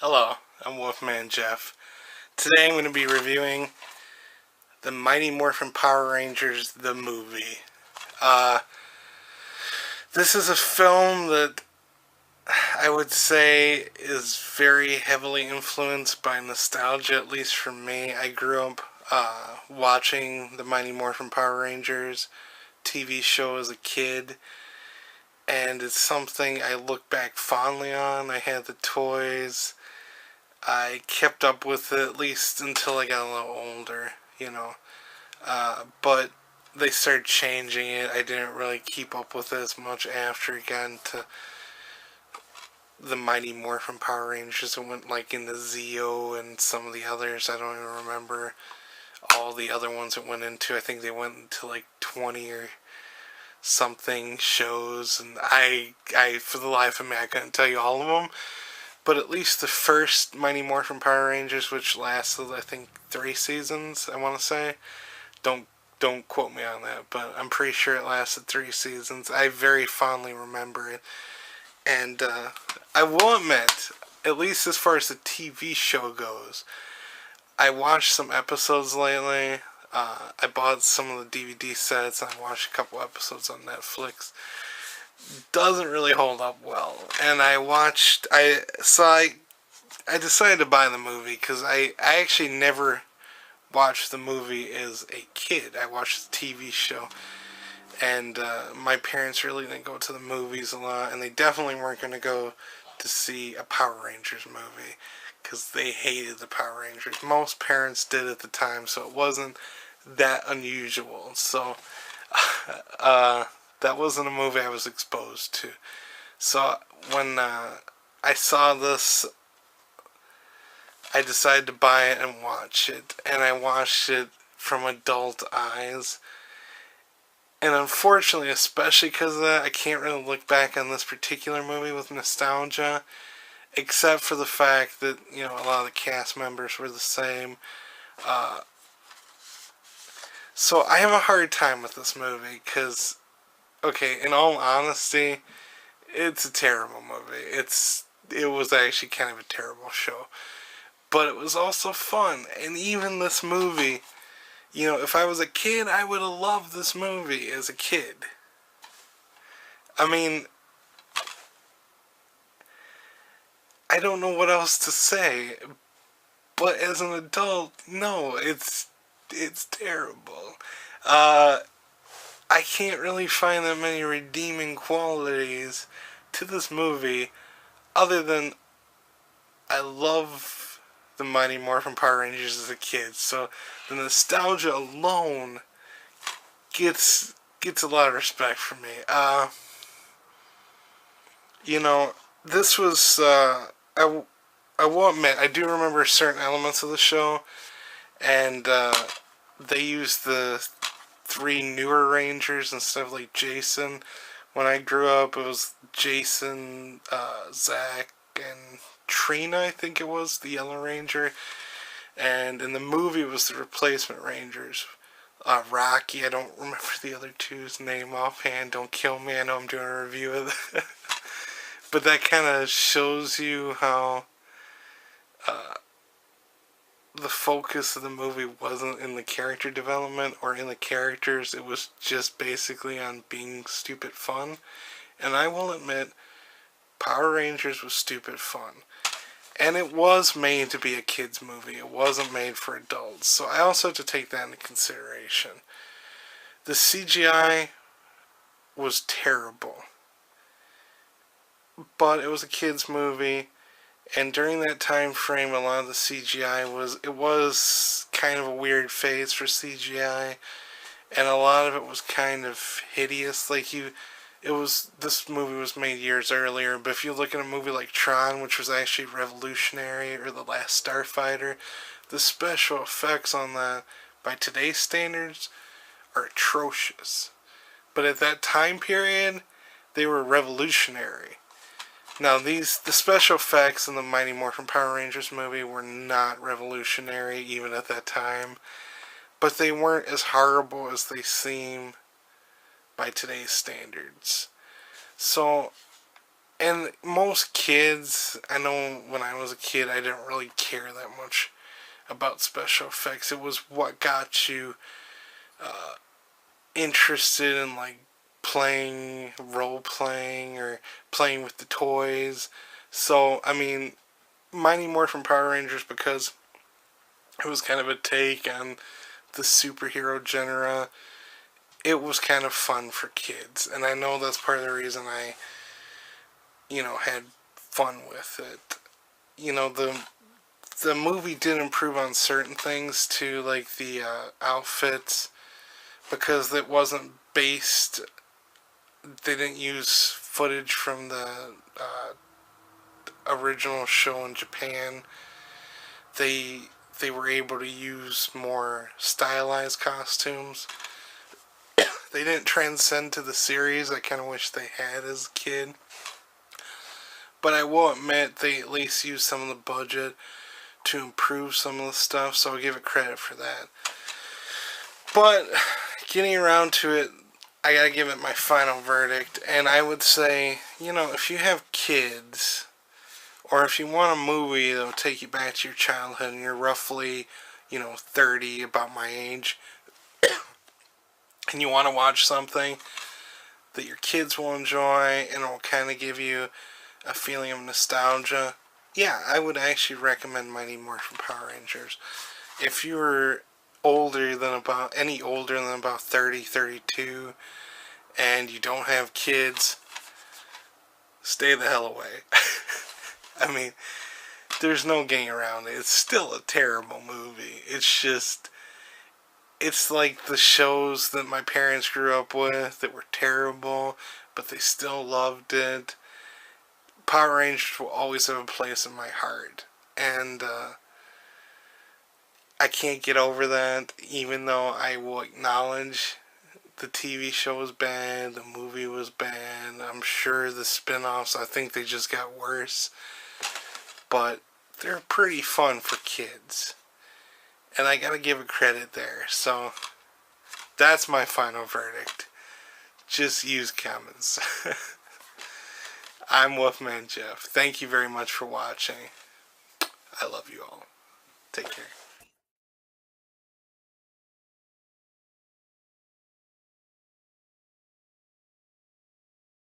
Hello, I'm Wolfman Jeff. Today I'm going to be reviewing the Mighty Morphin Power Rangers, the movie. Uh, this is a film that I would say is very heavily influenced by nostalgia, at least for me. I grew up watching the Mighty Morphin Power Rangers TV show as a kid, and it's something I look back fondly on. I had the toys. I kept up with it at least until I got a little older. But they started changing it. I didn't really keep up with it as much after it got into the Mighty Morphin Power Rangers. It went like into Zeo and some of the others. I don't even remember all the other ones it went into. I think they went into like 20 or something shows, and I for the life of me, I couldn't tell you all of them. But at least the first Mighty Morphin Power Rangers, which lasted, I think, 3 seasons, I want to say. Don't quote me on that, but I'm pretty sure it lasted 3 seasons. I very fondly remember it. And I will admit, at least as far as the TV show goes, I watched some episodes lately. I bought some of the DVD sets, and I watched a couple episodes on Netflix. Doesn't really hold up well. And I decided to buy the movie because I actually never watched the movie as a kid. I watched the TV show, and my parents really didn't go to the movies a lot, and they definitely weren't going to go to see a Power Rangers movie because they hated the Power Rangers. Most parents did at the time, so it wasn't that unusual. So that wasn't a movie I was exposed to. So when I saw this, I decided to buy it and watch it. And I watched it from adult eyes. And unfortunately, especially because of that, I can't really look back on this particular movie with nostalgia. Except for the fact that, a lot of the cast members were the same. So I have a hard time with this movie because, okay, in all honesty, it's a terrible movie. It was actually kind of a terrible show. But it was also fun. And even this movie, if I was a kid, I would have loved this movie as a kid. I mean, I don't know what else to say. But as an adult, no, it's terrible. I can't really find that many redeeming qualities to this movie other than I love the Mighty Morphin Power Rangers as a kid, so the nostalgia alone gets a lot of respect from me. This was I will admit I do remember certain elements of the show, and they used the 3 newer Rangers instead of like Jason. When I grew up, it was Jason, Zach, and Trina, I think it was, the Yellow Ranger. And in the movie, it was the replacement Rangers. Rocky, I don't remember the other two's name offhand. Don't kill me, I know I'm doing a review of it. But that kind of shows you how the focus of the movie wasn't in the character development or in the characters. It was just basically on being stupid fun. And I will admit, Power Rangers was stupid fun. And it was made to be a kid's movie. It wasn't made for adults. So I also have to take that into consideration. The CGI was terrible. But it was a kid's movie. And during that time frame, a lot of the CGI was kind of a weird phase for CGI, and a lot of it was kind of hideous. This movie was made years earlier, but if you look at a movie like Tron, which was actually revolutionary, or The Last Starfighter, the special effects on that, by today's standards, are atrocious. But at that time period, they were revolutionary. Now, the special effects in the Mighty Morphin Power Rangers movie were not revolutionary even at that time, but they weren't as horrible as they seem by today's standards. So, And most kids, I know when I was a kid, I didn't really care that much about special effects. It was what got you interested in, like, playing, role playing, or playing with the toys. So, I mean, Mighty Morphin Power Rangers, because it was kind of a take on the superhero genre, it was kind of fun for kids. And I know that's part of the reason I, had fun with it. The movie did improve on certain things too, like the outfits, because it wasn't based. They didn't use footage from the original show in Japan. They they were able to use more stylized costumes. They didn't transcend to the series. I kind of wish they had as a kid. But I will admit they at least used some of the budget to improve some of the stuff, so I'll give it credit for that. But getting around to it, I gotta give it my final verdict, and I would say, if you have kids, or if you want a movie that'll take you back to your childhood, and you're roughly, 30, about my age, and you want to watch something that your kids will enjoy, and it will kind of give you a feeling of nostalgia, yeah, I would actually recommend Mighty Morphin Power Rangers. If you're any older than about 30, 32, and you don't have kids, stay the hell away. I mean, there's no getting around it. It's still a terrible movie. It's like the shows that my parents grew up with that were terrible, but they still loved it. Power Rangers will always have a place in my heart. And I can't get over that, even though I will acknowledge the TV show was bad, the movie was bad. I'm sure the spin-offs, I think they just got worse. But they're pretty fun for kids. And I gotta give it credit there. So, that's my final verdict. Just use comments. I'm Wolfman Jeff. Thank you very much for watching. I love you all. Take care.